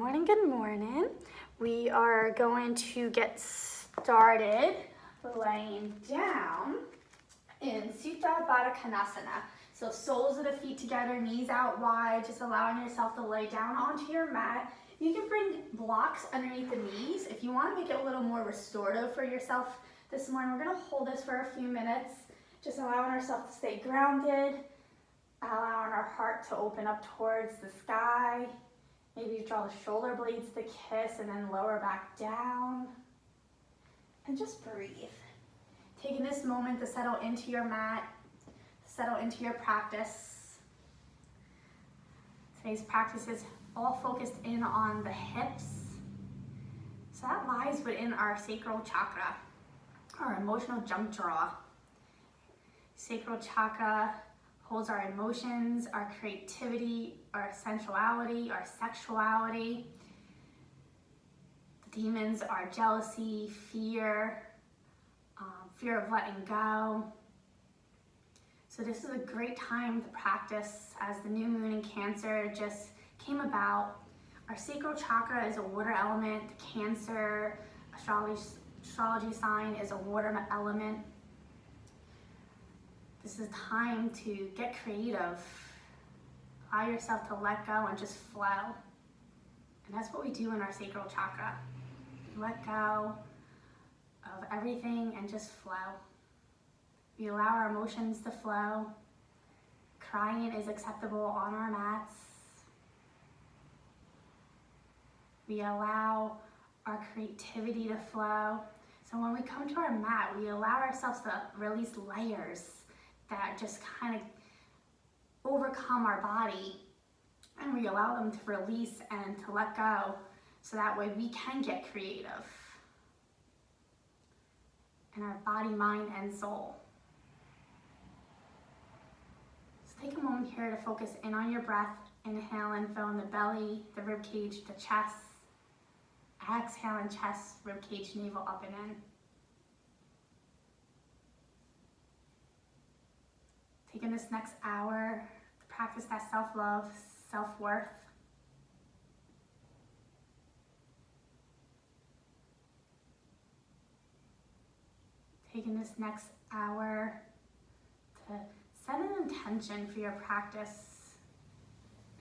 morning, good morning. We are going to get started laying down in Supta Baddha Konasana. So soles of the feet together, knees out wide, just allowing yourself to lay down onto your mat. You can bring blocks underneath the knees if you want to make it a little more restorative for yourself this morning. We're going to hold this for a few minutes, just allowing ourselves to stay grounded, allowing our heart to open up towards the sky. Maybe you draw the shoulder blades to kiss and then lower back down. And just breathe. Taking this moment to settle into your mat, settle into your practice. Today's practice is all focused in on the hips. So that lies within our sacral chakra, our emotional jump draw. Sacral chakra holds our emotions, our creativity, our sensuality, our sexuality. The demons are jealousy, fear, fear of letting go. So this is a great time to practice as the new moon in Cancer just came about. Our sacral chakra is a water element. The Cancer astrology sign is a water element. This is time to get creative. Allow yourself to let go and just flow. And that's what we do in our sacral chakra. We let go of everything and just flow. We allow our emotions to flow. Crying is acceptable on our mats. We allow our creativity to flow. So when we come to our mat, we allow ourselves to release layers that just kind of overcome our body, and we allow them to release and to let go, so that way we can get creative in our body, mind, and soul. So take a moment here to focus in on your breath. Inhale and fill in the belly, the rib cage, the chest. Exhale and chest, rib cage, navel up and in. Taking this next hour to practice that self-love, self-worth. Taking this next hour to set an intention for your practice.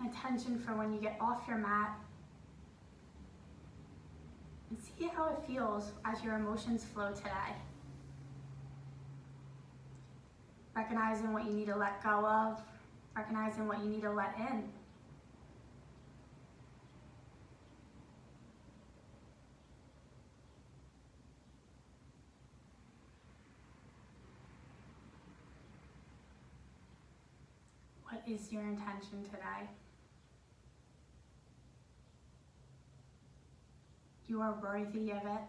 An intention for when you get off your mat. And see how it feels as your emotions flow today. Recognizing what you need to let go of, recognizing what you need to let in. What is your intention today? You are worthy of it.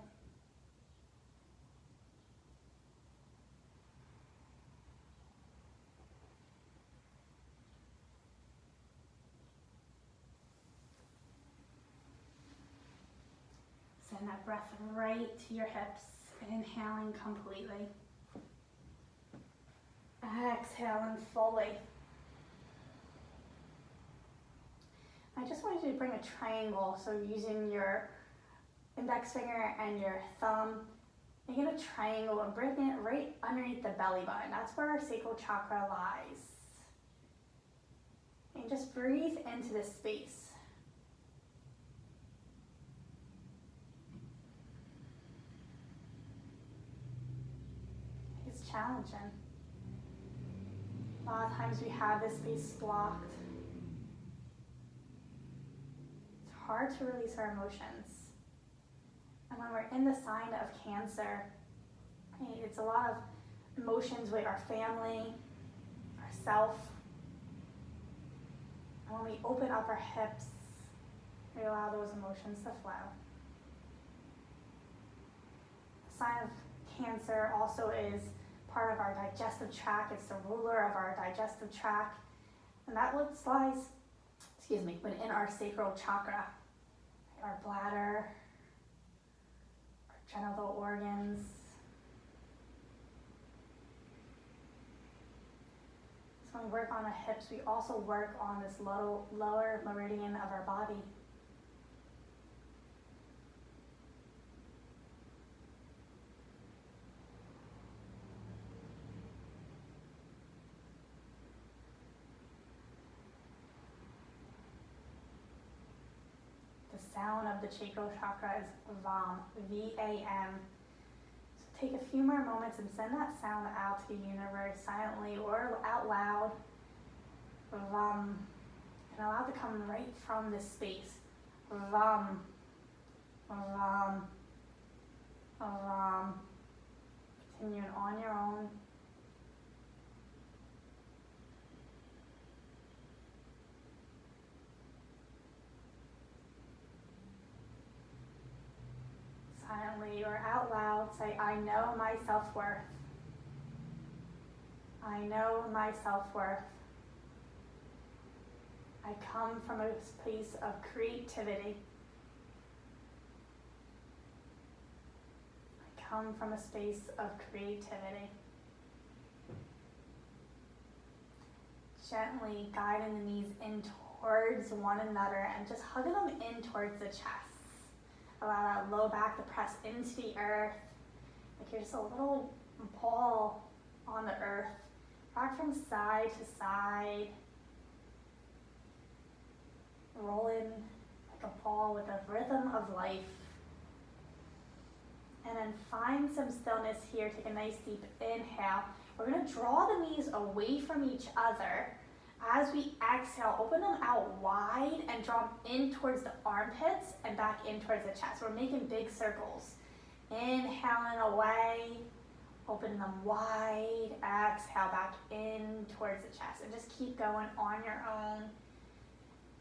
Send that breath right to your hips, inhaling completely. Exhaling fully. I just want you to bring a triangle, so using your index finger and your thumb, make it a triangle and bring it right underneath the belly button. That's where our sacral chakra lies. And just breathe into this space. It's challenging. A lot of times we have this space blocked. It's hard to release our emotions. And when we're in the sign of Cancer, it's a lot of emotions with our family, ourself. And when we open up our hips, we allow those emotions to flow. The sign of Cancer also is part of our digestive tract. It's the ruler of our digestive tract. And that lies, within our sacral chakra, our bladder, genital organs. So when we work on the hips, we also work on this lower meridian of our body. sound of the sacral chakra is VAM, V-A-M. So take a few more moments and send that sound out to the universe silently or out loud. VAM. And allow it to come right from this space. VAM. VAM. VAM. Continuing on your own. Silently or out loud, say, I know my self-worth. I know my self-worth. I come from a place of creativity. I come from a space of creativity. Gently guiding the knees in towards one another and just hugging them in towards the chest. Allow that low back to press into the earth. Like you're just a little ball on the earth. Rock from side to side. Rolling like a ball with a rhythm of life. And then find some stillness here. Take a nice deep inhale. We're going to draw the knees away from each other. As we exhale, open them out wide and draw them in towards the armpits and back in towards the chest. We're making big circles. Inhaling away, open them wide, exhale back in towards the chest. And just keep going on your own.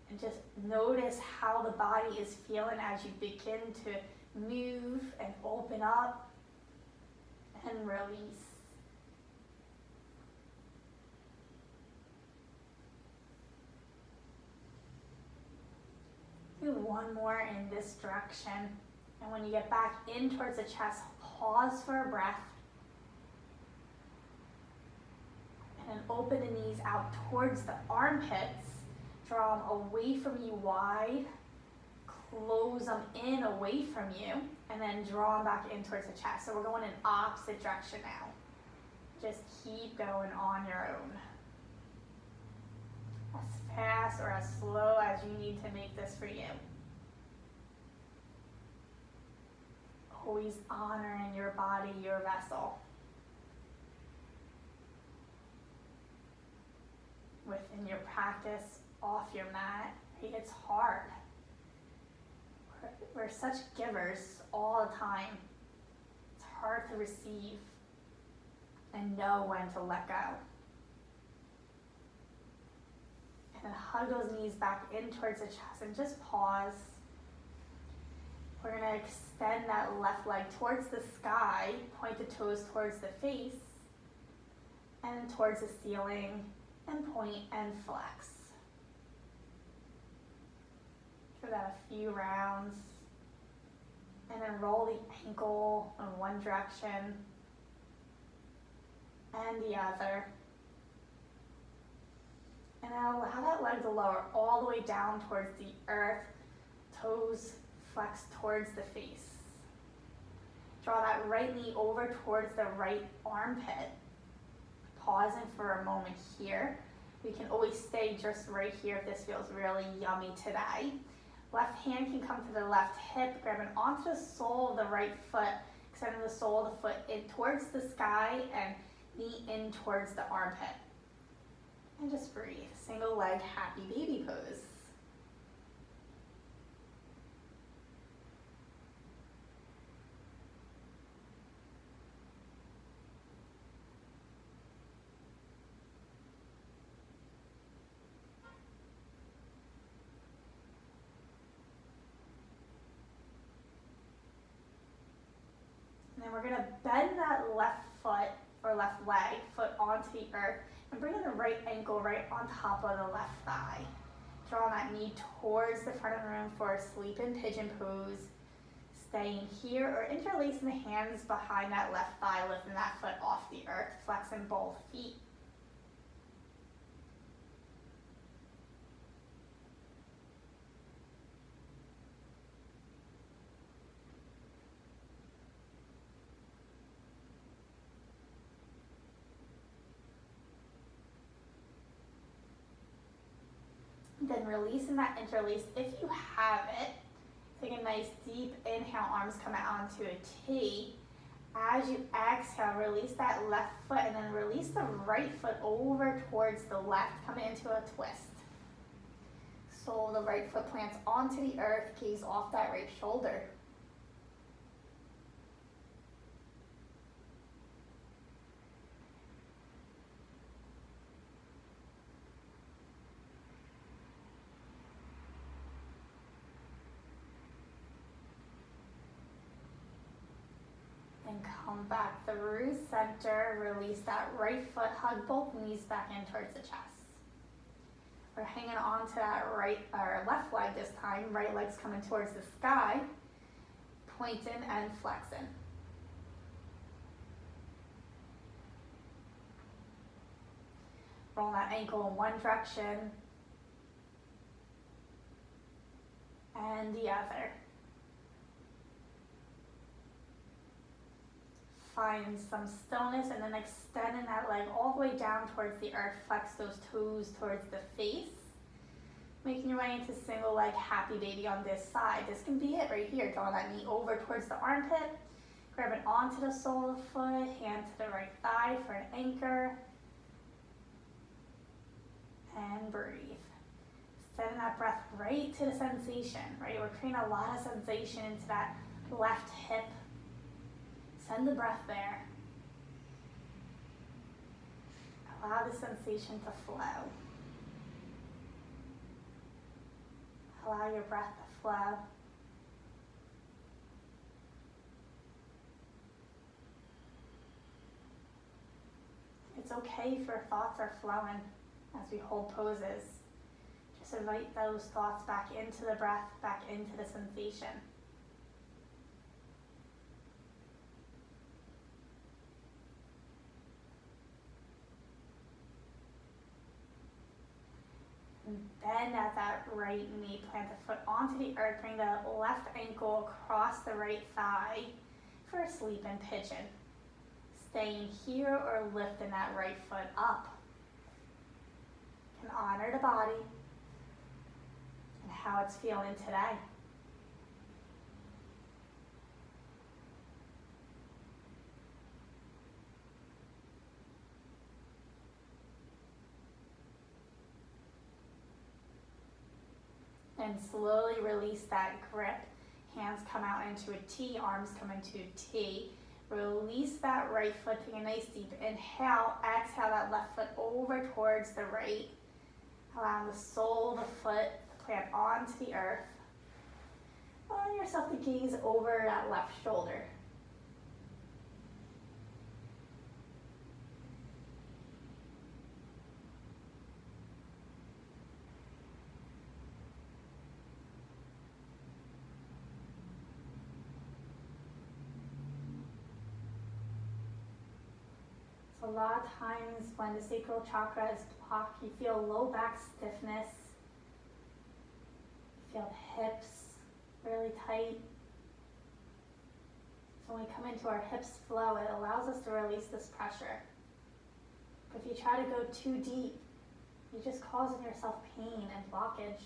And just notice how the body is feeling as you begin to move and open up and release. Do one more in this direction. And when you get back in towards the chest, pause for a breath. And then open the knees out towards the armpits. Draw them away from you wide. Close them in away from you. And then draw them back in towards the chest. So we're going in opposite direction now. Just keep going on your own. As fast or as slow as you need to make this for you. Always honoring your body, your vessel. Within your practice, off your mat, it's hard. We're such givers all the time. It's hard to receive and know when to let go. And hug those knees back in towards the chest and just pause. We're going to extend that left leg towards the sky, point the toes towards the face, and towards the ceiling, and point and flex. Give that a few rounds. And then roll the ankle in one direction and the other. And then allow that leg to lower all the way down towards the earth, toes flex towards the face. Draw that right knee over towards the right armpit. Pausing for a moment here. We can always stay just right here if this feels really yummy today. Left hand can come to the left hip, grabbing onto the sole of the right foot, extending the sole of the foot in towards the sky and knee in towards the armpit. And just breathe. Single leg happy baby pose. And then we're going to bend that left foot or left leg, foot onto the earth, and bring in the right ankle right on top of the left thigh. Draw that knee towards the front of the room for a sleeping pigeon pose. Staying here or interlacing the hands behind that left thigh, lifting that foot off the earth, flexing both feet. Then releasing that interlace if you have it, Take a nice deep inhale, arms come out onto a T. As you exhale, release that left foot and then release the right foot over towards the left, coming into a twist. Sole of the right foot plants onto the earth, gaze off that right shoulder. And come back through center, release that right foot, hug both knees back in towards the chest. We're hanging on to that left leg this time, right leg's coming towards the sky, pointing and flexing. Roll that ankle in one direction and the other. Find some stillness and then extending that leg all the way down towards the earth. Flex those toes towards the face. Making your way into single leg happy baby on this side. This can be it right here. Draw that knee over towards the armpit. Grab it onto the sole of the foot. Hand to the right thigh for an anchor. And breathe. Send that breath right to the sensation, right? We're creating a lot of sensation into that left hip. Send the breath there. Allow the sensation to flow. Allow your breath to flow. It's okay if your thoughts are flowing as we hold poses. Just invite those thoughts back into the breath, back into the sensation. Bend at that right knee, plant the foot onto the earth, bring the left ankle across the right thigh for a sleeping pigeon. Staying here or lifting that right foot up. You can honor the body and how it's feeling today. And slowly release that grip. Hands come out into a T, arms come into a T. Release that right foot, take a nice deep inhale. Exhale that left foot over towards the right. Allow the sole of the foot to plant onto the earth. Allow yourself to gaze over that left shoulder. A lot of times when the sacral chakra is blocked, you feel low back stiffness, you feel the hips really tight. So when we come into our hips flow, it allows us to release this pressure. But if you try to go too deep, you're just causing yourself pain and blockage.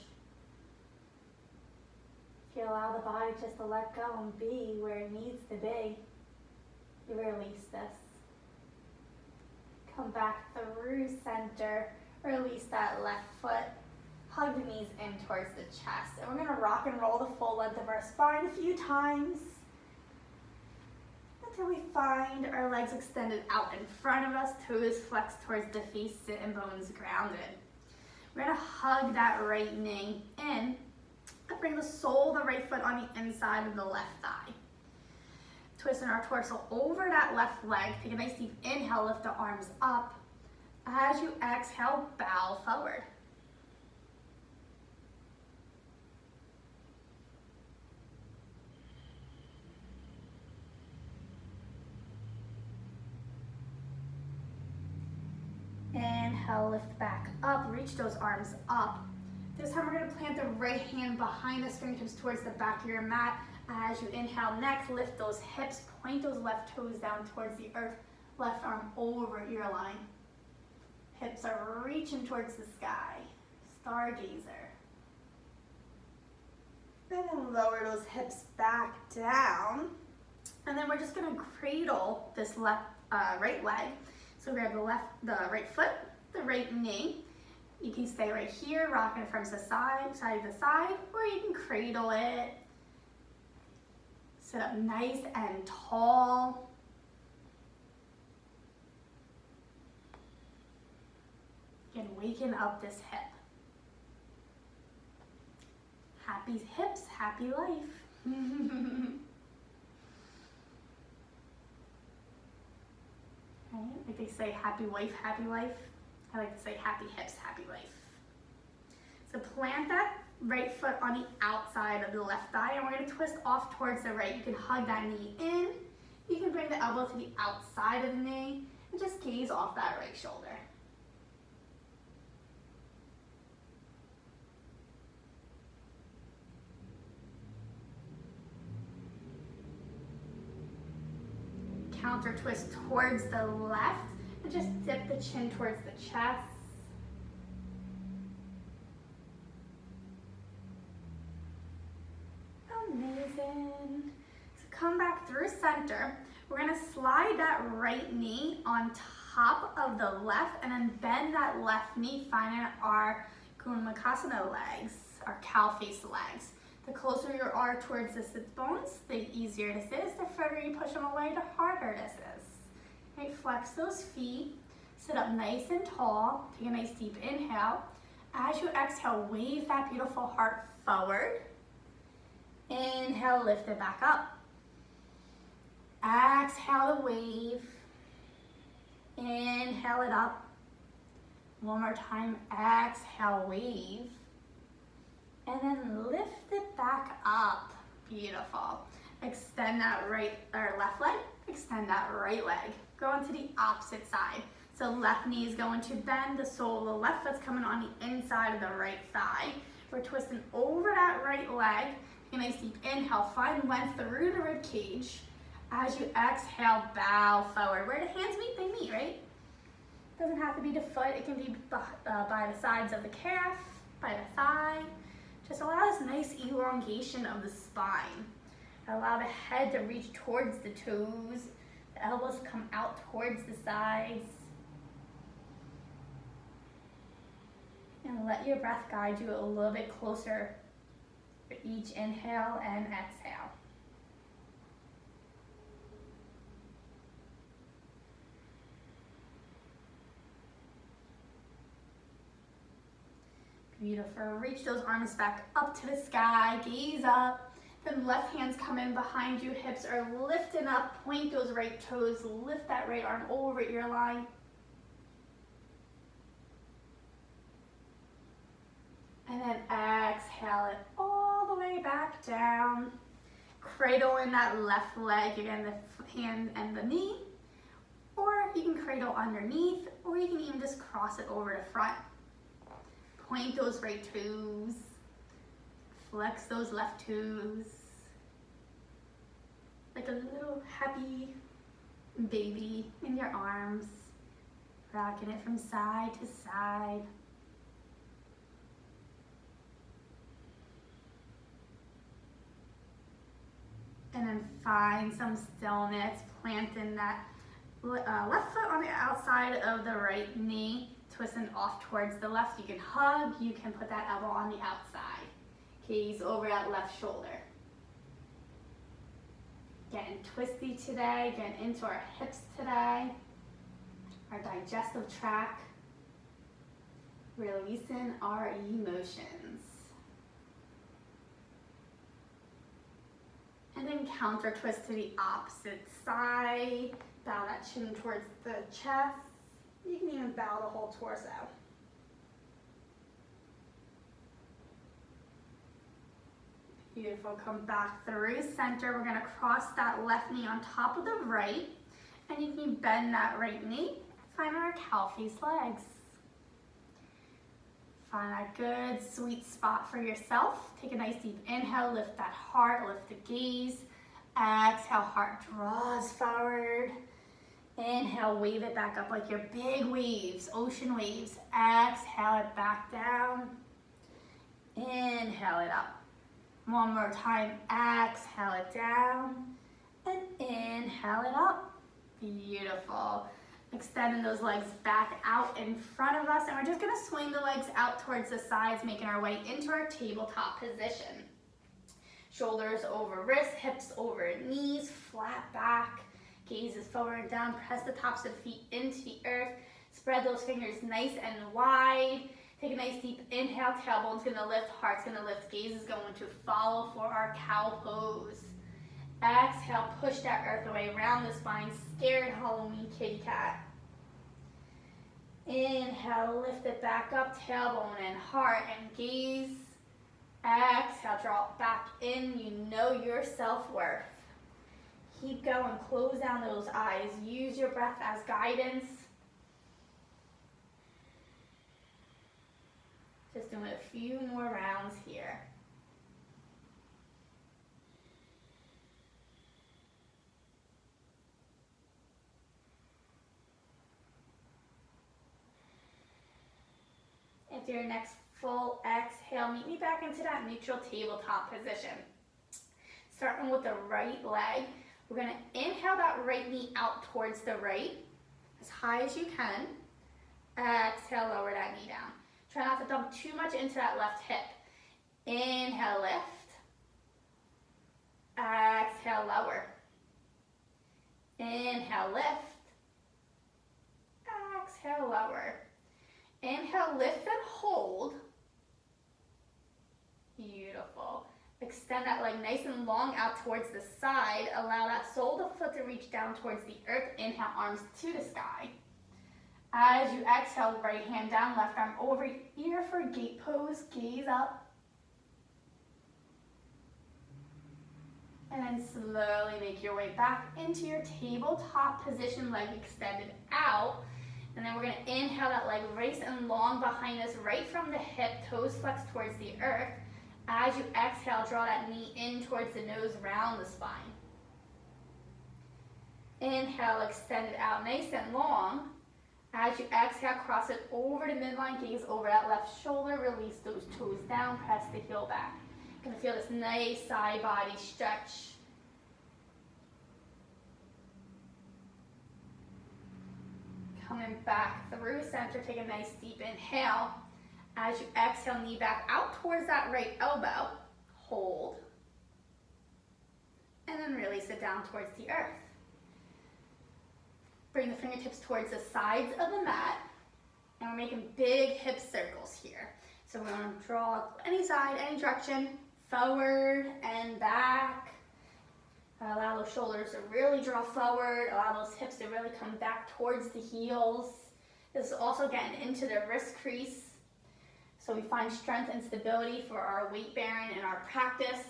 If you allow the body just to let go and be where it needs to be, you release this. Come back through center, release that left foot, hug the knees in towards the chest. And we're gonna rock and roll the full length of our spine a few times until we find our legs extended out in front of us, toes flexed towards the face, sitting bones grounded. We're gonna hug that right knee in and bring the sole of the right foot on the inside of the left thigh. Twisting our torso over that left leg. Take a nice deep inhale, lift the arms up. As you exhale, bow forward. Inhale, lift back up, reach those arms up. This time we're gonna plant the right hand behind us, fingertips towards the back of your mat. As you inhale next, lift those hips, point those left toes down towards the earth, left arm over ear line. Hips are reaching towards the sky, stargazer. And then lower those hips back down. And then we're just gonna cradle this right leg. So grab the right foot, the right knee. You can stay right here, rocking it from the side to side, or you can cradle it. Sit up nice and tall. Again, waken up this hip. Happy hips, happy life. Right? Like they say, happy wife, happy life. I like to say happy hips, happy life. So plant that right foot on the outside of the left thigh, and we're gonna twist off towards the right. You can hug that knee in. You can bring the elbow to the outside of the knee and just gaze off that right shoulder. Counter twist towards the left and just dip the chin towards the chest. Amazing. So come back through center. We're gonna slide that right knee on top of the left and then bend that left knee, finding our Gomukhasana legs, our cow face legs. The closer you are towards the sit bones, the easier this is. The further you push them away, the harder this is. Right, flex those feet. Sit up nice and tall. Take a nice deep inhale. As you exhale, wave that beautiful heart forward. Inhale, lift it back up. Exhale the wave. Inhale it up. One more time, exhale, wave. And then lift it back up. Beautiful. Extend that left leg, extend that right leg. Go on to the opposite side. So left knee is going to bend, the sole of the left foot's coming on the inside of the right thigh. We're twisting over that right leg. Take a nice deep inhale, find length through the rib cage. As you exhale, bow forward. Where the hands meet, they meet, right? Doesn't have to be the foot, it can be by the sides of the calf, by the thigh. Just allow this nice elongation of the spine. Allow the head to reach towards the toes. The elbows come out towards the sides. And let your breath guide you a little bit closer for each inhale and exhale. Beautiful. Reach those arms back up to the sky. Gaze up. Then left hands come in behind you. Hips are lifting up. Point those right toes. Lift that right arm over ear line. And then exhale it all the way back down. Cradle in that left leg. Again, the hand and the knee. Or you can cradle underneath. Or you can even just cross it over to front. Point those right toes. Flex those left toes. Like a little happy baby in your arms. Rocking it from side to side. And then find some stillness. Planting that left foot on the outside of the right knee. Twisting off towards the left. You can hug, you can put that elbow on the outside. Gaze over that left shoulder. Getting twisty today, getting into our hips today. Our digestive tract. Releasing our emotions. And then counter twist to the opposite side. Bow that chin towards the chest. You can even bow the whole torso. Beautiful. Come back through center. We're going to cross that left knee on top of the right. And you can bend that right knee. Find our cow face legs. Find that good, sweet spot for yourself. Take a nice deep inhale. Lift that heart. Lift the gaze. Exhale. Heart draws forward. Inhale, wave it back up like your big waves, ocean waves. Exhale it back down. Inhale it up. One more time, exhale it down and inhale it up. Beautiful. Extending those legs back out in front of us, and we're just gonna swing the legs out towards the sides, making our way into our tabletop position. Shoulders over wrists, hips over knees, flat back, gaze is forward and down, press the tops of the feet into the earth, spread those fingers nice and wide. Take a nice deep inhale, tailbone's gonna lift, heart's gonna lift, gaze is going to follow for our cow pose. Exhale, push that earth away, round the spine, scared Halloween kitty cat. Inhale, lift it back up, tailbone and heart and gaze. Exhale, draw it back in, you know your self-worth. Keep going, close down those eyes, use your breath as guidance. Just doing a few more rounds here. Into your next full exhale, meet me back into that neutral tabletop position. Starting with the right leg, we're gonna inhale that right knee out towards the right, as high as you can. Exhale, lower that knee down. Try not to dump too much into that left hip. Inhale, lift. Exhale, lower. Inhale, lift. Exhale, lower. Inhale, lift and hold. Beautiful. Extend that leg nice and long out towards the side. Allow that sole of the foot to reach down towards the earth. Inhale, arms to the sky. As you exhale, right hand down, left arm over ear for gate pose. Gaze up. And then slowly make your way back into your tabletop position, leg extended out. And then we're gonna inhale that leg nice and long behind us, right from the hip, toes flexed towards the earth. As you exhale, draw that knee in towards the nose, round the spine. Inhale, extend it out nice and long. As you exhale, cross it over to midline, gaze over that left shoulder, release those toes down, press the heel back. You're gonna feel this nice side body stretch. Coming back through center, take a nice deep inhale. As you exhale, knee back out towards that right elbow. Hold. And then release it down towards the earth. Bring the fingertips towards the sides of the mat. And we're making big hip circles here. So we're going to draw any side, any direction, forward and back. Allow those shoulders to really draw forward. Allow those hips to really come back towards the heels. This is also getting into the wrist crease. So we find strength and stability for our weight bearing in our practice.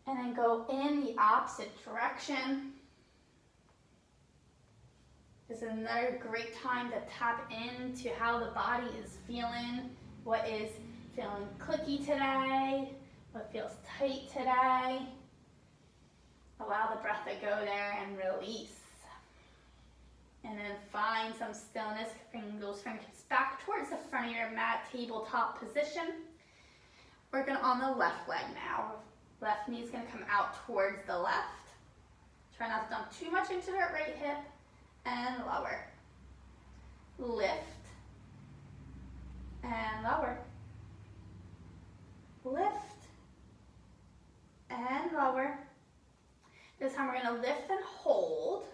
And then go in the opposite direction. This is another great time to tap into how the body is feeling, what is feeling clicky today, what feels tight today. Allow the breath to go there and release. And then find some stillness, bring those fingertips back towards the front of your mat, tabletop position. Working on the left leg now. Left knee is going to come out towards the left. Try not to dump too much into that right hip. And lower. Lift. And lower. Lift. And lower. This time we're going to lift and hold.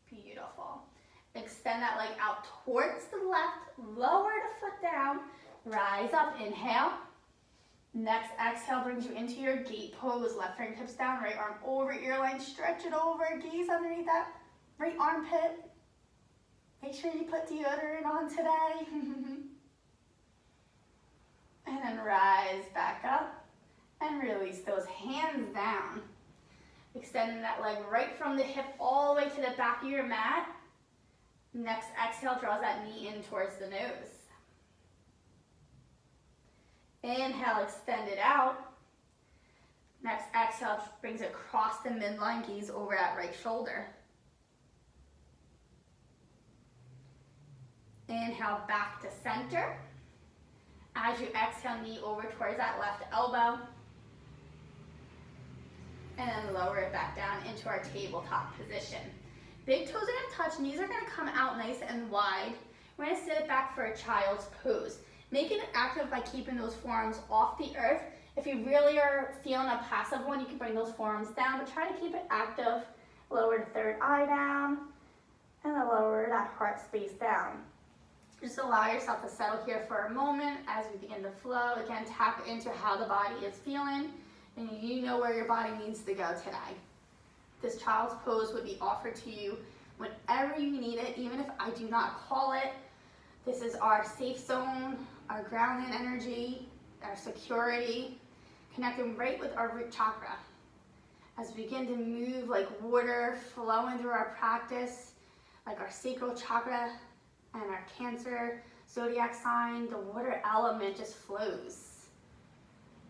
Beautiful. Extend that leg out towards the left. Lower the foot down. Rise up. Inhale. Next exhale brings you into your gate pose. Left fingertips down, right arm over ear line. Stretch it over. Gaze underneath that right armpit. Make sure you put deodorant on today. And then rise back up and release those hands down. Extending that leg right from the hip all the way to the back of your mat. Next exhale draws that knee in towards the nose. Inhale, extend it out. Next exhale brings it across the midline, gaze over that right shoulder. Inhale, back to center. As you exhale, knee over towards that left elbow. And then lower it back down into our tabletop position. Big toes are gonna touch, knees are gonna come out nice and wide. We're gonna sit it back for a child's pose. Making it active by keeping those forearms off the earth. If you really are feeling a passive one, you can bring those forearms down, but try to keep it active. Lower the third eye down, and then lower that heart space down. Just allow yourself to settle here for a moment as we begin to flow. Again, tap into how the body is feeling, and you know where your body needs to go today. This child's pose would be offered to you whenever you need it, even if I do not call it. This is our safe zone, our grounding energy, our security, connecting right with our root chakra. As we begin to move like water flowing through our practice, like our sacral chakra and our Cancer zodiac sign, the water element just flows.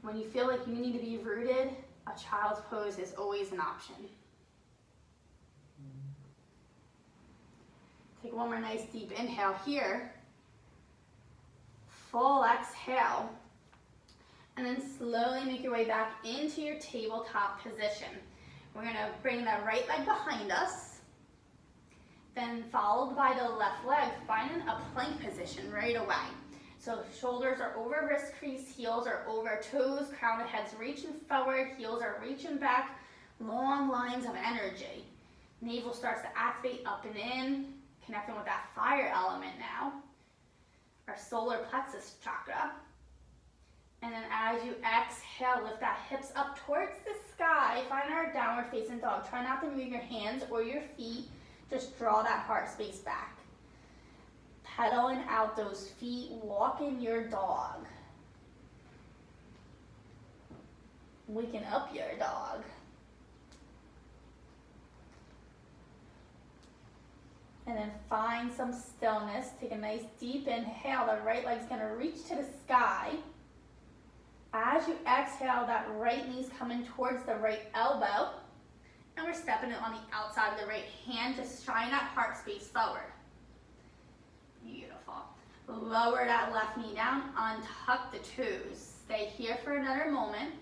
When you feel like you need to be rooted, a child's pose is always an option. Take one more nice deep inhale here. Full exhale. And then slowly make your way back into your tabletop position. We're gonna bring that right leg behind us, then followed by the left leg, finding a plank position right away. So shoulders are over wrist crease, heels are over toes, crown of head's reaching forward, heels are reaching back, long lines of energy. Navel starts to activate up and in, connecting with that fire element now. Our solar plexus chakra. And then as you exhale, lift that hips up towards the sky. Find our downward facing dog. Try not to move your hands or your feet. Just draw that heart space back. Pedaling out those feet, walking your dog. Waking up your dog. And then find some stillness. Take a nice deep inhale. The right leg's gonna reach to the sky. As you exhale, that right knee's coming towards the right elbow. And we're stepping it on the outside of the right hand, just shine that heart space forward. Beautiful. Lower that left knee down, untuck the toes. Stay here for another moment.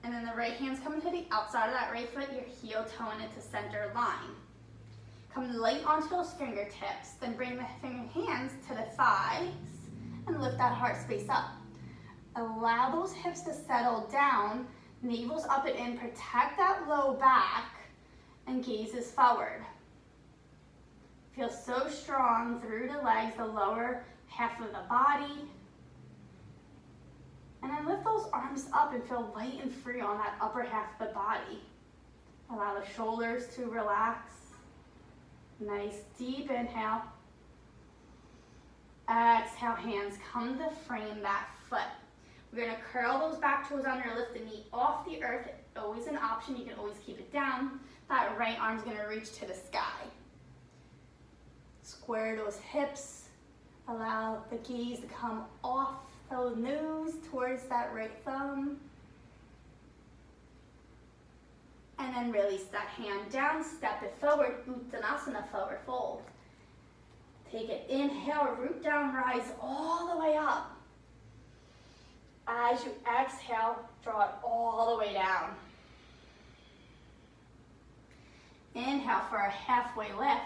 And then the right hand's coming to the outside of that right foot, your heel toeing into center line. Come light onto those fingertips, then bring the hands to the thighs and lift that heart space up. Allow those hips to settle down, navel's up and in, protect that low back, and gazes forward. Feel so strong through the legs, the lower half of the body. And then lift those arms up and feel light and free on that upper half of the body. Allow the shoulders to relax. Nice deep inhale. Exhale, hands come to frame that foot. We're gonna curl those back toes under, lift the knee off the earth. Always an option, you can always keep it down. That right arm's gonna reach to the sky. Square those hips. Allow the gaze to come off the nose towards that right thumb. And then release that hand down, step it forward, Uttanasana, forward fold. Take it, inhale, root down, rise all the way up. As you exhale, draw it all the way down. Inhale for a halfway lift.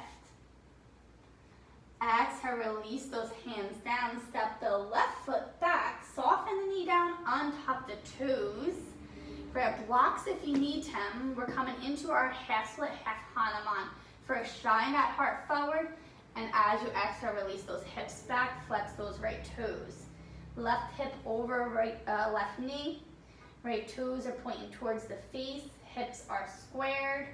Exhale, release those hands down, step the left foot back, soften the knee down, untuck the toes. Grab blocks if you need them. We're coming into our half split, half Hanuman. First, shine that heart forward, and as you exhale, release those hips back, flex those right toes. Left hip over left knee. Right toes are pointing towards the face, hips are squared.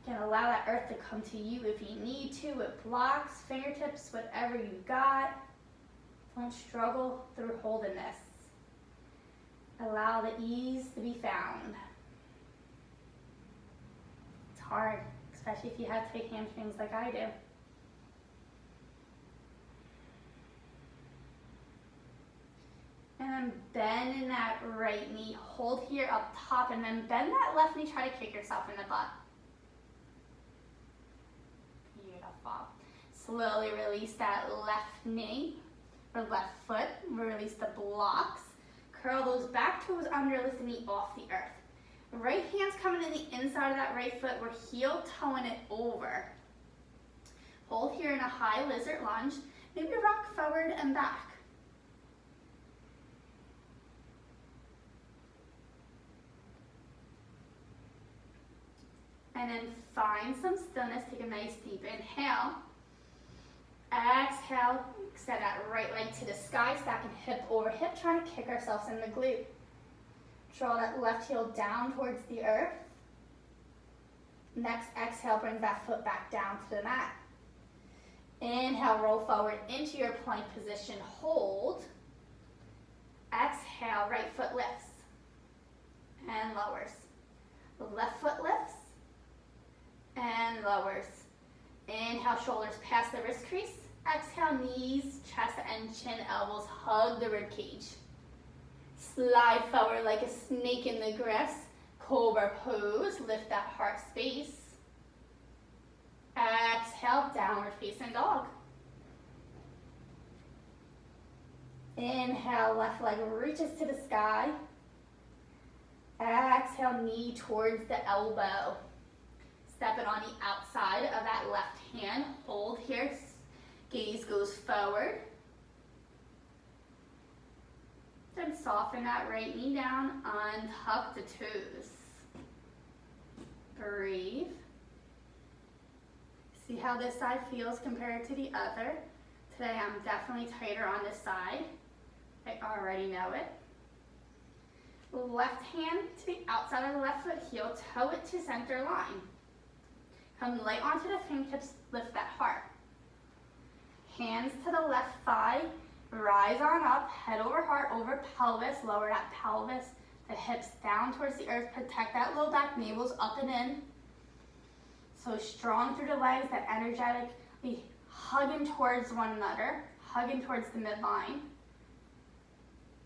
You can allow that earth to come to you if you need to, with blocks, fingertips, whatever you got. Don't struggle through holding this. Allow the ease to be found. It's hard, especially if you have tight hamstrings like I do. And then bend in that right knee, hold here up top, and then bend that left knee, try to kick yourself in the butt. Slowly release that left knee or left foot. Release the blocks. Curl those back toes under, lift the knee off the earth. Right hand's coming in the inside of that right foot. We're heel toeing it over. Hold here in a high lizard lunge. Maybe rock forward and back. And then find some stillness. Take a nice deep inhale. Exhale, extend that right leg to the sky, stacking hip over hip, trying to kick ourselves in the glute. Draw that left heel down towards the earth. Next exhale, bring that foot back down to the mat. Inhale, roll forward into your plank position, hold. Exhale, right foot lifts and lowers. The left foot lifts and lowers. Inhale, shoulders past the wrist crease. Exhale, knees, chest, and chin, elbows hug the rib cage. Slide forward like a snake in the grass. Cobra pose, lift that heart space. Exhale, downward facing dog. Inhale, left leg reaches to the sky. Exhale, knee towards the elbow. Step it on the outside of that left hand. Hold here. Gaze goes forward. Then soften that right knee down. Untuck the toes. Breathe. See how this side feels compared to the other. Today I'm definitely tighter on this side. I already know it. Left hand to the outside of the left foot, heel toe it to center line. Come light onto the fingertips, lift that heart. Hands to the left thigh, rise on up, head over heart, over pelvis, lower that pelvis, the hips down towards the earth, protect that low back, navel's up and in. So strong through the legs, that energetically hugging towards one another, hugging towards the midline.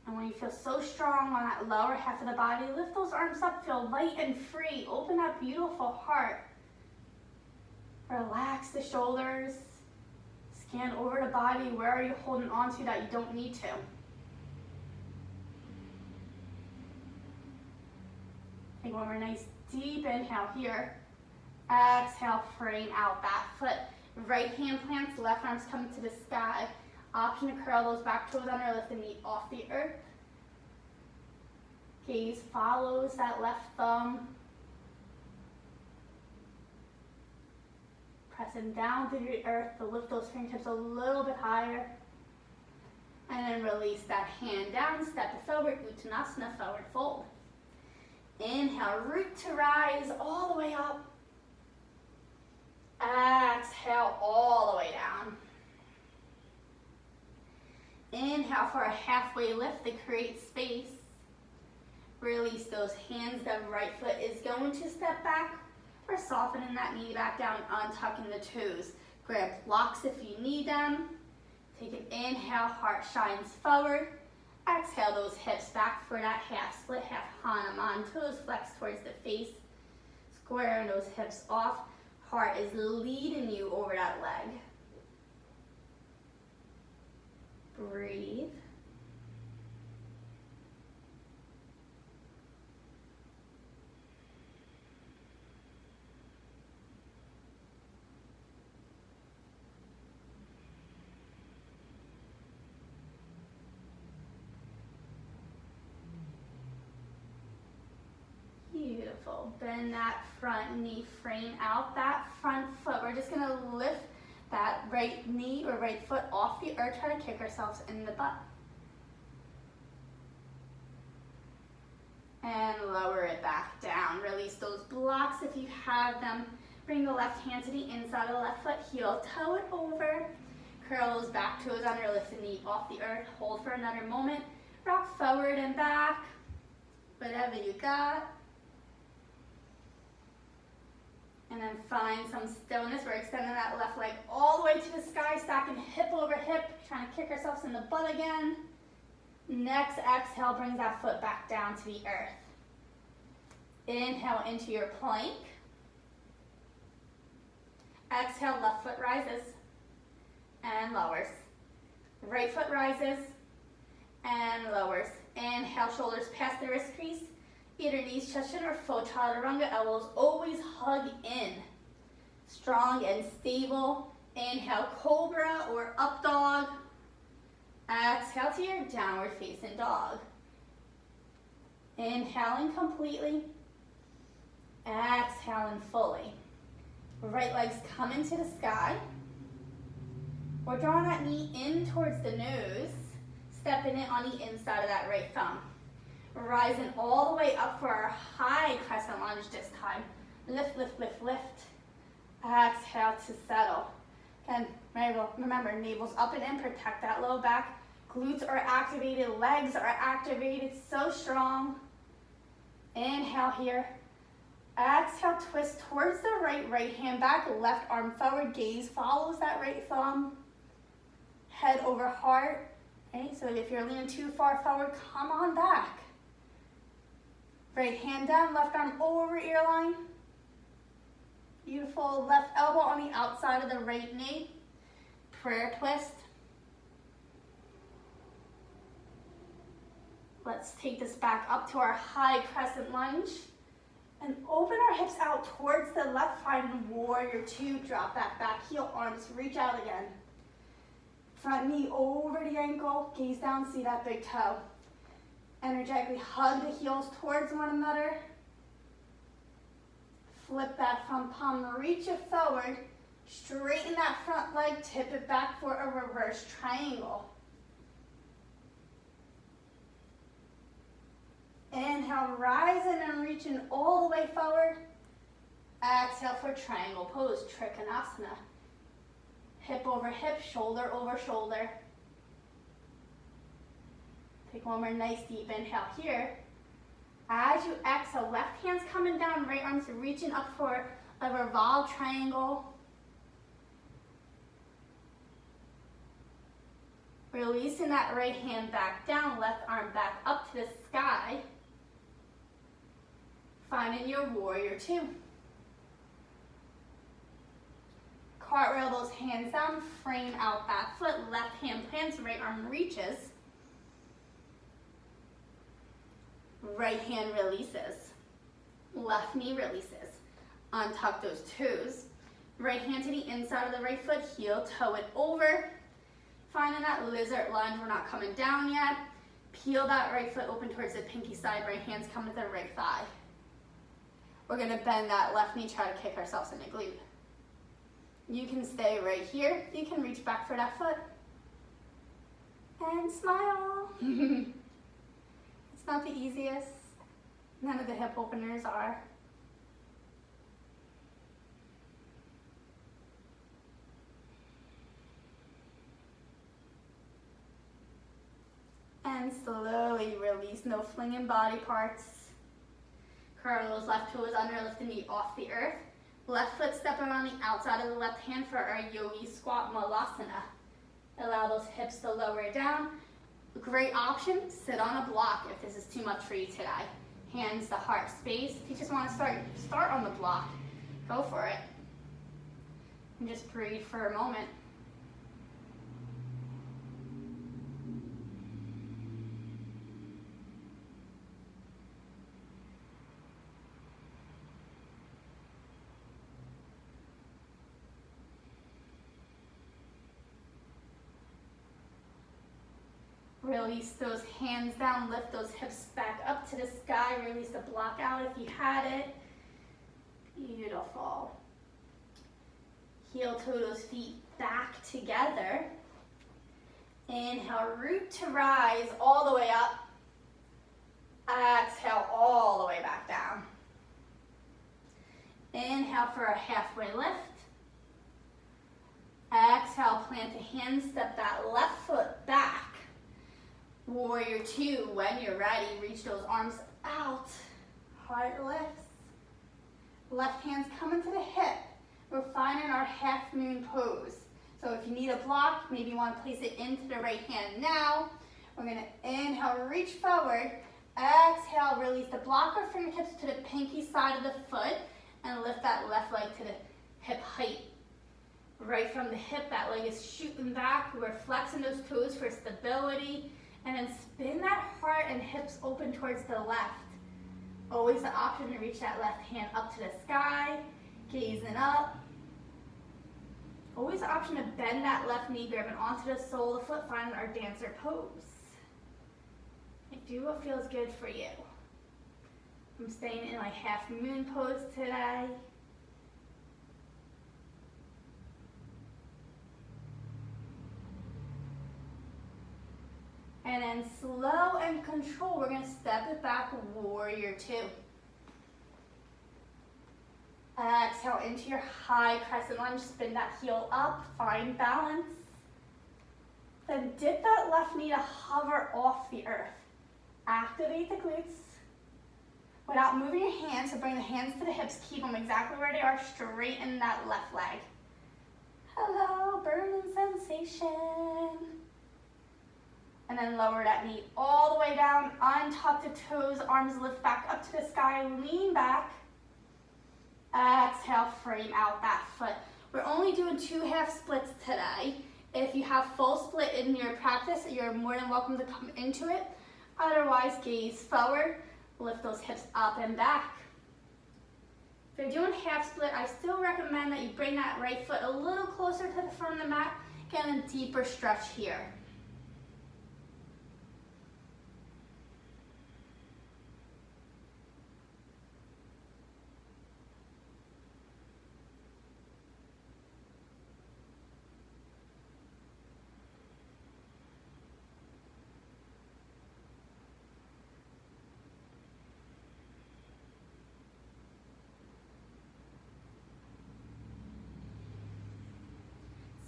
And when you feel so strong on that lower half of the body, lift those arms up, feel light and free, open that beautiful heart. Relax the shoulders, scan over the body, where are you holding on to that you don't need to? Take one more nice deep inhale here. Exhale, frame out that foot. Right hand plants, left arm's coming to the sky. Option to curl those back toes under, lift the knee off the earth. Gaze follows that left thumb. Pressing down through the earth to lift those fingertips a little bit higher. And then release that hand down, step it forward, Uttanasana, forward fold. Inhale, root to rise all the way up. Exhale, all the way down. Inhale for a halfway lift to create space. Release those hands, the right foot is going to step back. We're softening that knee back down, untucking the toes. Grab blocks if you need them. Take an inhale, heart shines forward. Exhale those hips back for that half split, half Hanuman. Toes flex towards the face. Squaring those hips off. Heart is leading you over that leg. Breathe. Beautiful. Bend that front knee, frame out that front foot. We're just gonna lift that right knee or right foot off the earth, try to kick ourselves in the butt. And lower it back down. Release those blocks if you have them. Bring the left hand to the inside of the left foot, heel toe it over. Curl those back toes under, lift the knee off the earth. Hold for another moment. Rock forward and back. Whatever you got. And then find some stillness. We're extending that left leg all the way to the sky, stacking hip over hip, trying to kick ourselves in the butt again. Next exhale brings that foot back down to the earth. Inhale into your plank. Exhale, left foot rises. and lowers. Right foot rises and lowers. Inhale, shoulders past the wrist crease. Either knees, chest in, or full chaturanga. Elbows always hug in. Strong and stable. Inhale, cobra or up dog. Exhale to your downward facing dog. Inhaling completely. Exhaling fully. Right legs come into the sky. We're drawing that knee in towards the nose, stepping it on the inside of that right thumb. Rising all the way up for our high crescent lunge this time. Lift, lift, lift, lift. Exhale to settle. Again, remember, navel's up and in, protect that low back. Glutes are activated, legs are activated, so strong. Inhale here. Exhale, twist towards the right hand back, left arm forward, gaze follows that right thumb. Head over heart. Okay, so if you're leaning too far forward, come on back. Right hand down, left arm over ear line. Beautiful. Left elbow on the outside of the right knee. Prayer twist. Let's take this back up to our high crescent lunge. And open our hips out towards the left, find warrior two. Drop that back heel, arms reach out again. Front knee over the ankle, gaze down, see that big toe. Energetically hug the heels towards one another. Flip that front palm, reach it forward. Straighten that front leg, tip it back for a reverse triangle. Inhale, rising and reaching all the way forward. Exhale for triangle pose, Trikonasana. Hip over hip, shoulder over shoulder. Take one more nice deep inhale here. As you exhale, left hand's coming down, right arm's reaching up for a revolve triangle. Releasing that right hand back down, left arm back up to the sky. Finding your warrior two. Cartwheel those hands down, frame out that foot, left hand plants, right arm reaches. Right hand releases. Left knee releases. Untuck those toes. Right hand to the inside of the right foot, heel, toe it over. Finding that lizard lunge, we're not coming down yet. Peel that right foot open towards the pinky side, right hand's coming to the right thigh. We're gonna bend that left knee, try to kick ourselves in the glute. You can stay right here. You can reach back for that foot. And smile. It's not the easiest. None of the hip openers are. And slowly release, no flinging body parts. Curl those left toes under, lift the knee off the earth. Left foot stepping on the outside of the left hand for our yogi squat malasana. Allow those hips to lower down. Great option, sit on a block if this is too much for you today. Hands to heart space. If you just want to start on the block, go for it. And just breathe for a moment. Release those hands down, lift those hips back up to the sky, release the block out if you had it. Beautiful. Heel toe those feet back together. Inhale, root to rise all the way up. Exhale all the way back down. Inhale for a halfway lift. Exhale, plant the hands, step that left foot back. Warrior two, when you're ready, reach those arms out. Heart lifts. Left hand's coming to the hip. We're finding our half moon pose. So if you need a block, maybe you want to place it into the right hand now. We're going to inhale, reach forward. Exhale, release the block or fingertips to the pinky side of the foot and lift that left leg to the hip height. right from the hip, that leg is shooting back. We're flexing those toes for stability. And then spin that heart and hips open towards the left. Always the option to reach that left hand up to the sky, gazing up. Always the option to bend that left knee, grabbing onto the sole of the foot, finding our dancer pose. And do what feels good for you. I'm staying in my half moon pose today. And then slow and control, we're going to step it back, warrior two. Exhale into your high crescent lunge, spin that heel up, find balance. Then dip that left knee to hover off the earth. Activate the glutes. Without moving your hands, so bring the hands to the hips, keep them exactly where they are, straighten that left leg. Hello, burning sensation. And then lower that knee all the way down, untuck the toes, arms lift back up to the sky, lean back. Exhale, frame out that foot. We're only doing 2 half splits today. If you have full split in your practice, you're more than welcome to come into it. Otherwise, gaze forward, lift those hips up and back. If you're doing half split, I still recommend that you bring that right foot a little closer to the front of the mat, get a deeper stretch here.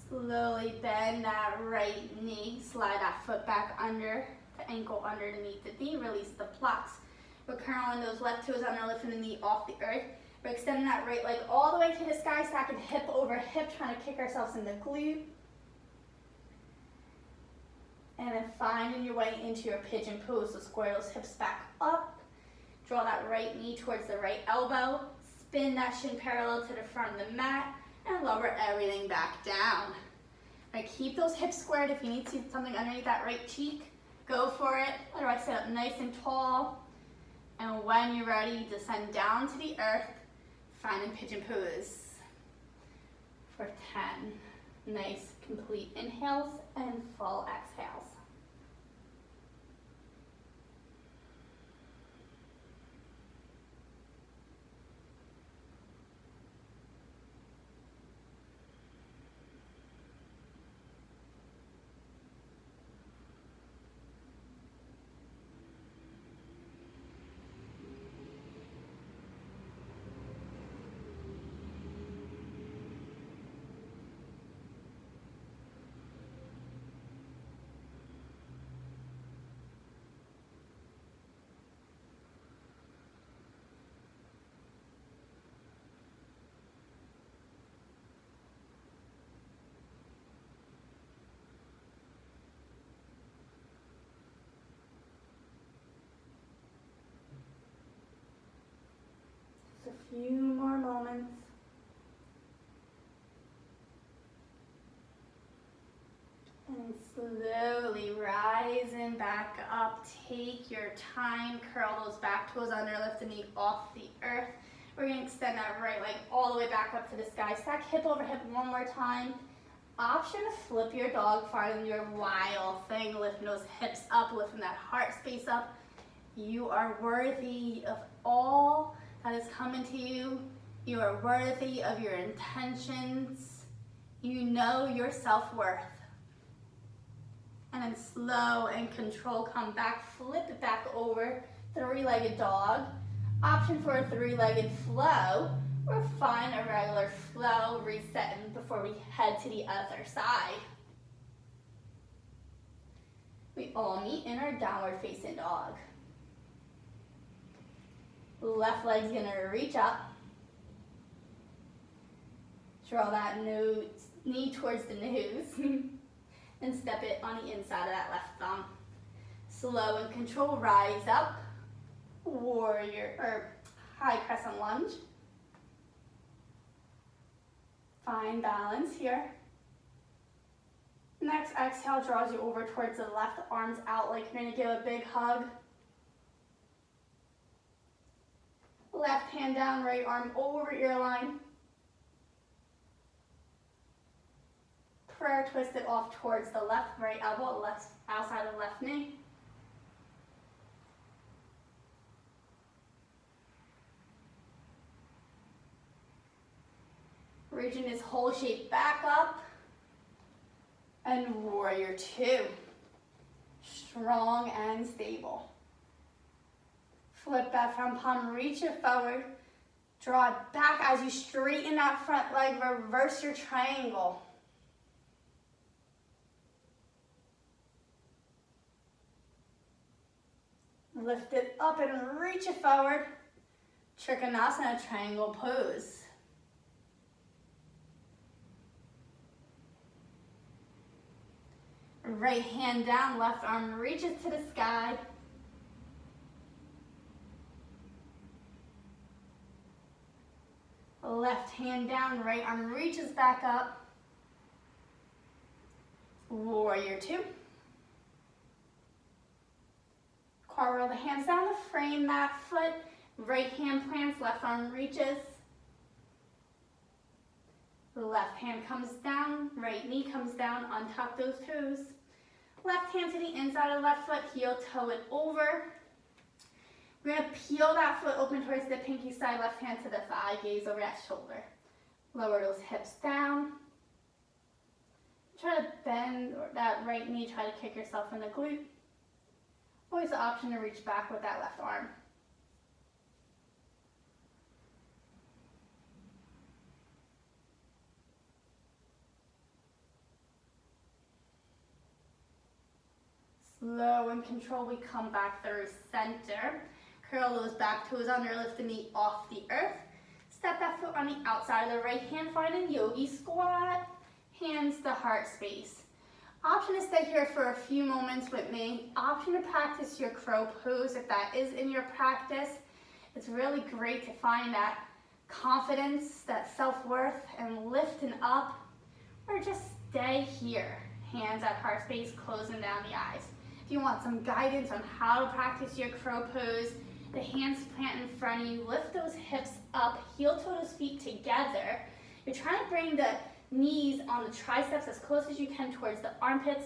Slowly bend that right knee, slide that foot back under, the ankle underneath the knee, release the blocks. We're curling those left toes under, lifting the knee off the earth. We're extending that right leg all the way to the sky, stacking hip over hip, trying to kick ourselves in the glute. And then finding your way into your pigeon pose, so square those hips back up. Draw that right knee towards the right elbow, spin that shin parallel to the front of the mat, and lower everything back down. Right, keep those hips squared. If you need to something underneath that right cheek, go for it. Otherwise, sit up nice and tall. And when you're ready, descend down to the earth, finding pigeon pose for 10 nice, complete inhales and full exhales. Just a few more moments. And slowly rising back up. Take your time. Curl those back toes under, lift the knee off the earth. We're going to extend that right leg all the way back up to the sky. Stack hip over hip one more time. Option to flip your dog, finding your wild thing, lifting those hips up, lifting that heart space up. You are worthy of all that is coming to you. You are worthy of your intentions. You know your self-worth. And then slow and control, come back, flip it back over, 3-legged dog. Option for a 3-legged flow, or find a regular flow, resetting before we head to the other side. We all meet in our downward facing dog. Left leg's gonna reach up. Draw that knee towards the nose. And step it on the inside of that left thumb. Slow and control, rise up. Warrior, or high crescent lunge. Find balance here. Next exhale draws you over towards the left, arms out like you're gonna give a big hug. Left hand down, right arm over ear line. Prayer twist it off towards the left, right elbow, left outside of left knee. Reaching this whole shape back up. And warrior two. Strong and stable. Flip that front palm, reach it forward. Draw it back as you straighten that front leg, reverse your triangle. Lift it up and reach it forward. Trikonasana, triangle pose. Right hand down, left arm reaches to the sky. Left hand down, right arm reaches back up. Warrior two. Cartwheel the hands down the frame, that foot. Right hand plants, left arm reaches. Left hand comes down, right knee comes down, untuck those toes. Left hand to the inside of left foot, heel toe it over. We're gonna peel that foot open towards the pinky side, left hand to the thigh, gaze over that shoulder. Lower those hips down. Try to bend that right knee, try to kick yourself in the glute. Always the option to reach back with that left arm. Slow and control, we come back through center. Curl those back toes under, lift the knee off the earth. Step that foot on the outside of the right hand, find a yogi squat. Hands to heart space. Option to stay here for a few moments with me. Option to practice your crow pose if that is in your practice. It's really great to find that confidence, that self-worth, and lifting up. Or just stay here. Hands at heart space, closing down the eyes. If you want some guidance on how to practice your crow pose, the hands plant in front of you, lift those hips up, heel toe those feet together. You're trying to bring the knees on the triceps as close as you can towards the armpits.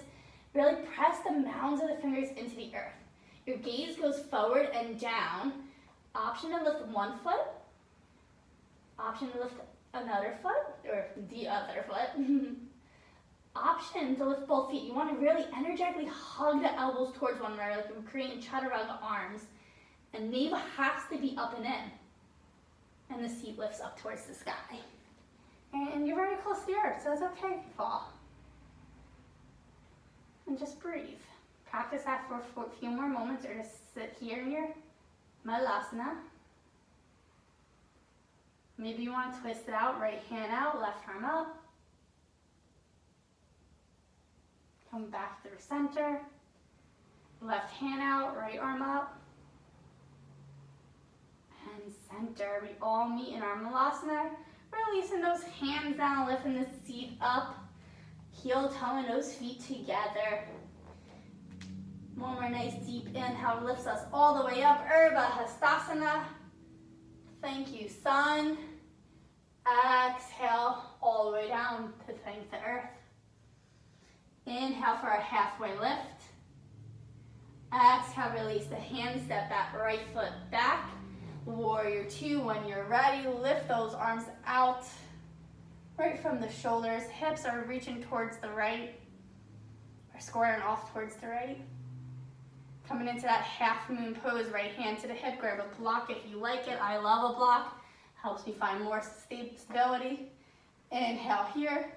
Really press the mounds of the fingers into the earth. Your gaze goes forward and down. Option to lift one foot. Option to lift another foot, or the other foot. Option to lift both feet. You want to really energetically hug the elbows towards one another, like you're creating chaturanga arms. And navel has to be up and in. And the seat lifts up towards the sky. And you're very close to the earth, so it's okay if you fall. And just breathe. Practice that for a few more moments, or just sit here in your Malasana. Maybe you want to twist it out, right hand out, left arm up. Come back through center. Left hand out, right arm up. And center. We all meet in our Malasana. Releasing those hands down, lifting the seat up. Heel toeing those feet together. One more nice deep inhale lifts us all the way up. Urdhva Hastasana. Thank you, sun. Exhale all the way down to thank the earth. Inhale for a halfway lift. Exhale, release the hands, step that right foot back. Warrior two, when you're ready, lift those arms out. Right from the shoulders, hips are reaching towards the right, or squaring off towards the right. Coming into that half moon pose, right hand to the hip, grab a block if you like it. I love a block, helps me find more stability. Inhale here,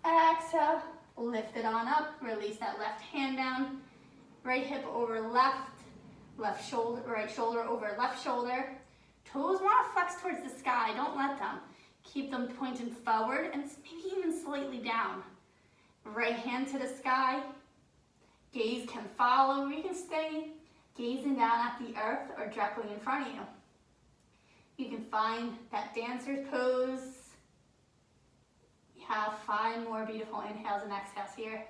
exhale, lift it on up, release that left hand down, right hip over left, left shoulder, right shoulder over left shoulder. Toes want to flex towards the sky, don't let them. Keep them pointing forward and maybe even slightly down. Right hand to the sky. Gaze can follow, or you can stay gazing down at the earth or directly in front of you. You can find that dancer's pose about 5 more beautiful inhales and exhales here.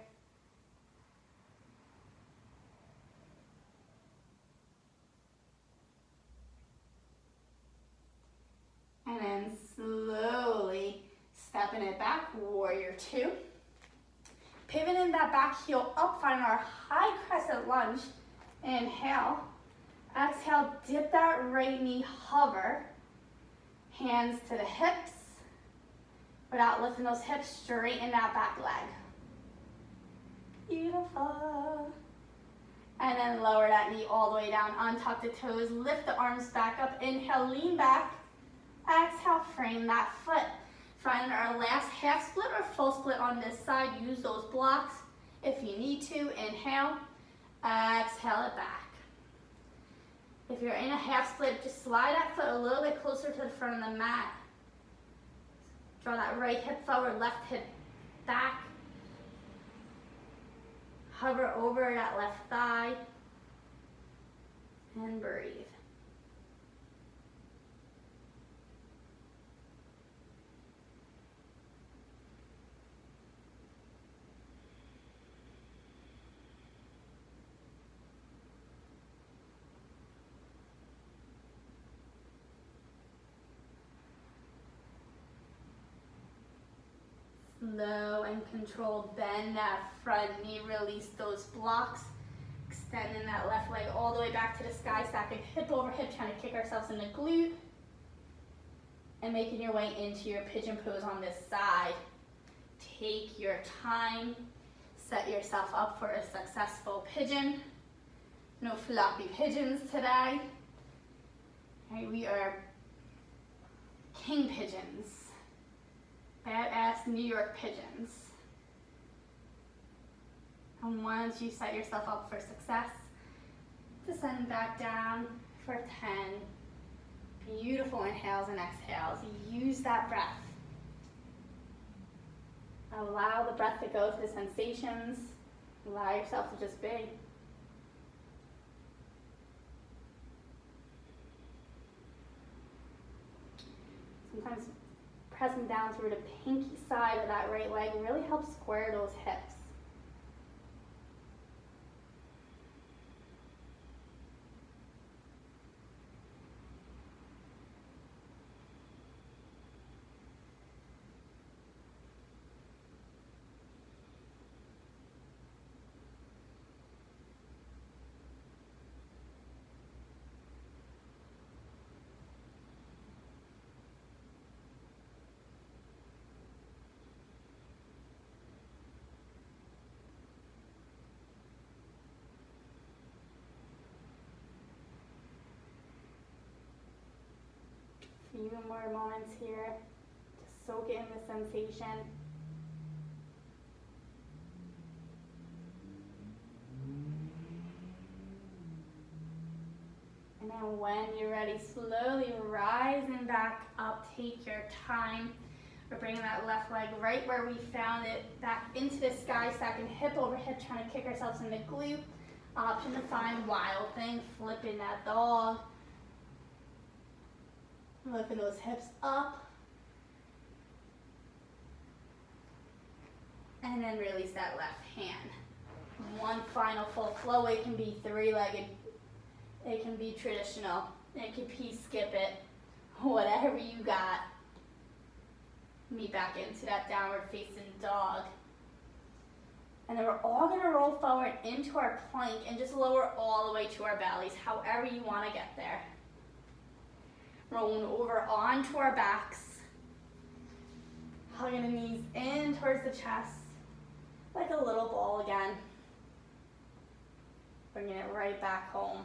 And then slowly stepping it back, warrior 2. Pivoting that back heel up, finding our high crescent lunge. Inhale. Exhale, dip that right knee, hover. Hands to the hips. Without lifting those hips, straighten that back leg. Beautiful. And then lower that knee all the way down, untuck the toes, lift the arms back up. Inhale, lean back. Exhale, frame that foot. Find our last half split or full split on this side. Use those blocks if you need to. Inhale, exhale it back. If you're in a half split, just slide that foot a little bit closer to the front of the mat. Draw that right hip forward, left hip back. Hover over that left thigh and breathe. Slow and controlled, bend that front knee, release those blocks, extending that left leg all the way back to the sky, stacking hip over hip, trying to kick ourselves in the glute, and making your way into your pigeon pose on this side. Take your time, set yourself up for a successful pigeon. No floppy pigeons today. Okay, we are king pigeons. Badass New York pigeons. And once you set yourself up for success, descend back down for 10 beautiful inhales and exhales. Use that breath. Allow the breath to go to the sensations. Allow yourself to just be. Sometimes pressing down through the pinky side of that right leg really helps square those hips. Few more moments here to soak in the sensation. And then when you're ready, slowly rising back up, take your time. We're bringing that left leg right where we found it, back into the sky, stacking hip over hip, trying to kick ourselves in the glute. Option to find wild thing, flipping that dog. Lifting those hips up. And then release that left hand. One final full flow. It can be three-legged. It can be traditional. It can be skip it. Whatever you got. Me back into that downward facing dog. And then we're all going to roll forward into our plank and just lower all the way to our bellies, however you want to get there. Rolling over onto our backs. Hugging the knees in towards the chest. Like a little ball again. Bringing it right back home.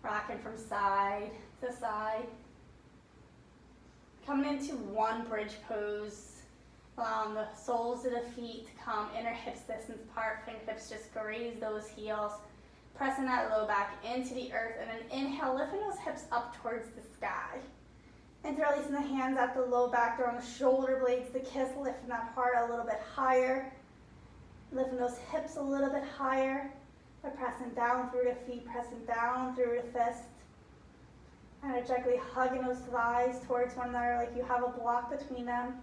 Rocking from side to side. Coming into one bridge pose. Allowing the soles of the feet to come inner hips distance apart. Fingertips just graze those heels. Pressing that low back into the earth, and then inhale, lifting those hips up towards the sky. Interlacing the hands at the low back, throwing the shoulder blades to kiss, lifting that heart a little bit higher. Lifting those hips a little bit higher by pressing down through the feet, pressing down through the fist. Energetically hugging those thighs towards one another like you have a block between them.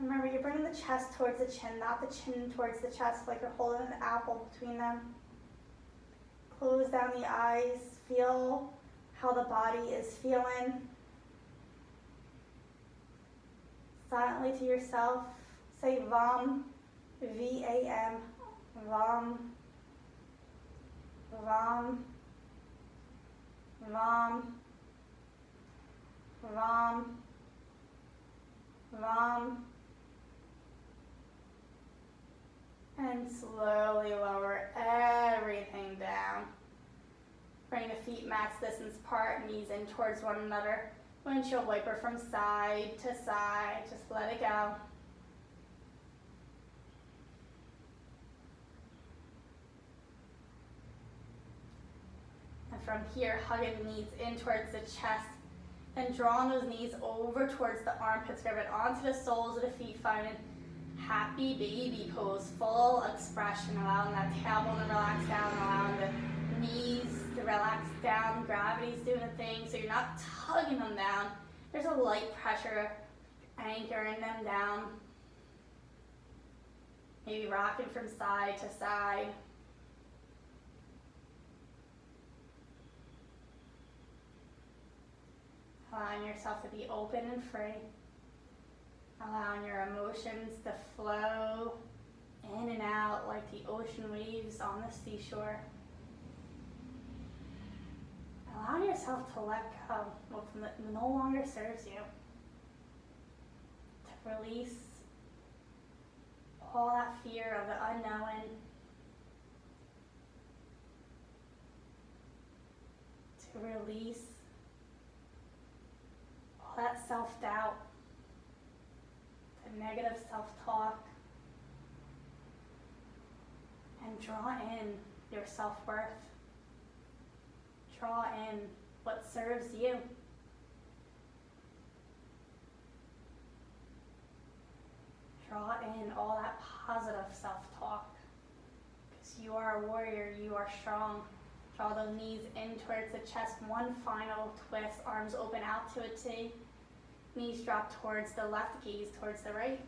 Remember, you're bringing the chest towards the chin, not the chin towards the chest like you're holding an apple between them. Close down the eyes. Feel how the body is feeling. Silently to yourself, say VAM, V-A-M, VAM, VAM, VAM, VAM, VAM. And slowly lower everything down. Bring the feet max distance apart, knees in towards one another. Windshield wiper from side to side, just let it go. And from here, hugging the knees in towards the chest, then drawing those knees over towards the armpits, grab it onto the soles of the feet, finding happy baby pose, full expression, allowing that tailbone to relax down, allowing the knees to relax down. Gravity's doing a thing, so you're not tugging them down. There's a light pressure anchoring them down. Maybe rocking from side to side. Allowing yourself to be open and free. Allowing your emotions to flow in and out like the ocean waves on the seashore. Allowing yourself to let go what no longer serves you. To release all that fear of the unknown. To release all that self-doubt. Negative self-talk, and draw in your self-worth. Draw in what serves you. Draw in all that positive self-talk, because you are a warrior, you are strong. Draw those knees in towards the chest, one final twist, arms open out to a T. Knees drop towards the left, gaze towards the right.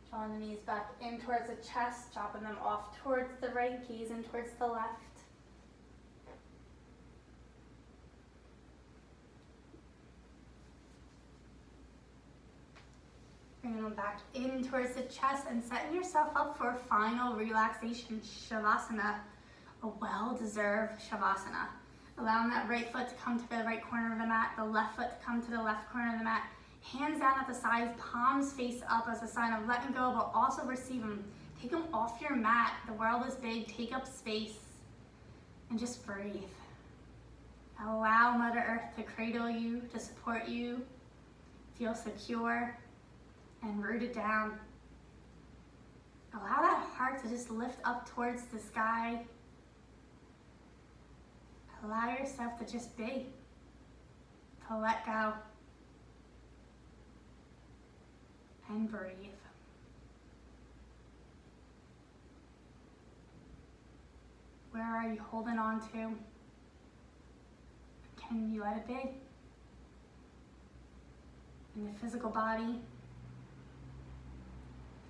Drawing the knees back in towards the chest, dropping them off towards the right, gaze in towards the left. Bringing them back in towards the chest and setting yourself up for a final relaxation, Shavasana, a well-deserved Shavasana. Allowing that right foot to come to the right corner of the mat, the left foot to come to the left corner of the mat. Hands down at the sides, palms face up as a sign of letting go, but also receive them. Take them off your mat. The world is big. Take up space and just breathe. Allow Mother Earth to cradle you, to support you. Feel secure and rooted down. Allow that heart to just lift up towards the sky. Allow yourself to just be, to let go and breathe. Where are you holding on to? Can you let it be? In the physical body,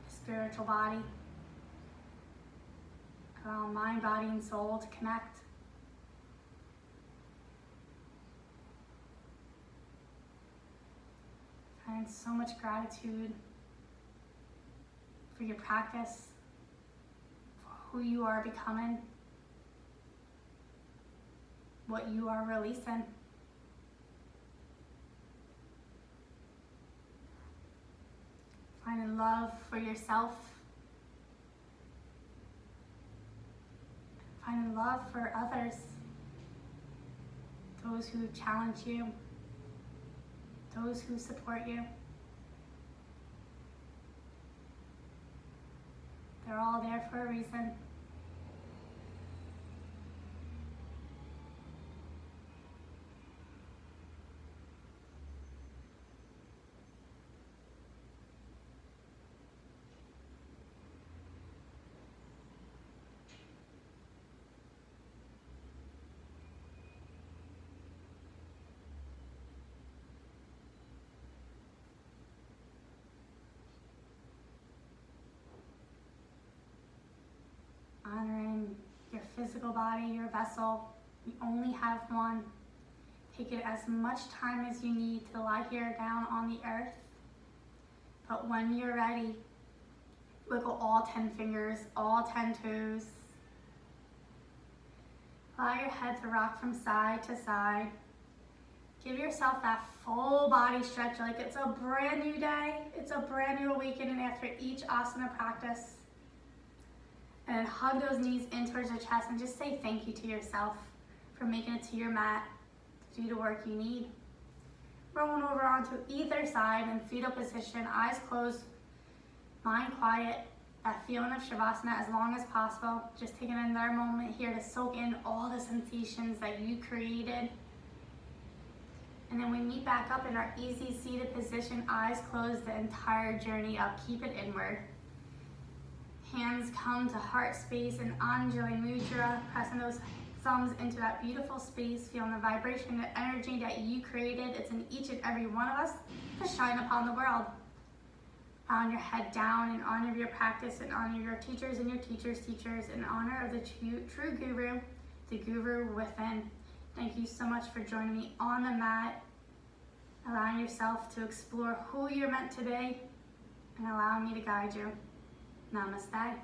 the spiritual body. Allow mind, body, and soul to connect. And so much gratitude for your practice, for who you are becoming, what you are releasing. Finding love for yourself. Finding love for others. Those who challenge you. Those who support you. They're all there for a reason. physical body, your vessel. You only have one. Take it as much time as you need to lie here down on the earth. But when you're ready, wiggle all 10 fingers, all 10 toes. Allow your head to rock from side to side. Give yourself that full body stretch like it's a brand new day. It's a brand new awakening after each asana practice. And then hug those knees in towards your chest and just say thank you to yourself for making it to your mat to do the work you need. Rolling over onto either side in fetal position, eyes closed, mind quiet. That feeling of Shavasana as long as possible. Just taking another moment here to soak in all the sensations that you created. And then we meet back up in our easy seated position, eyes closed the entire journey up. Keep it inward. Hands come to heart space in Anjali Mudra, pressing those thumbs into that beautiful space, feeling the vibration and energy that you created. It's in each and every one of us to shine upon the world. Bowing your head down in honor of your practice, in honor of your teachers and your teachers' teachers, in honor of the true guru, the guru within. Thank you so much for joining me on the mat, allowing yourself to explore who you're meant to be, and allowing me to guide you. Namaste.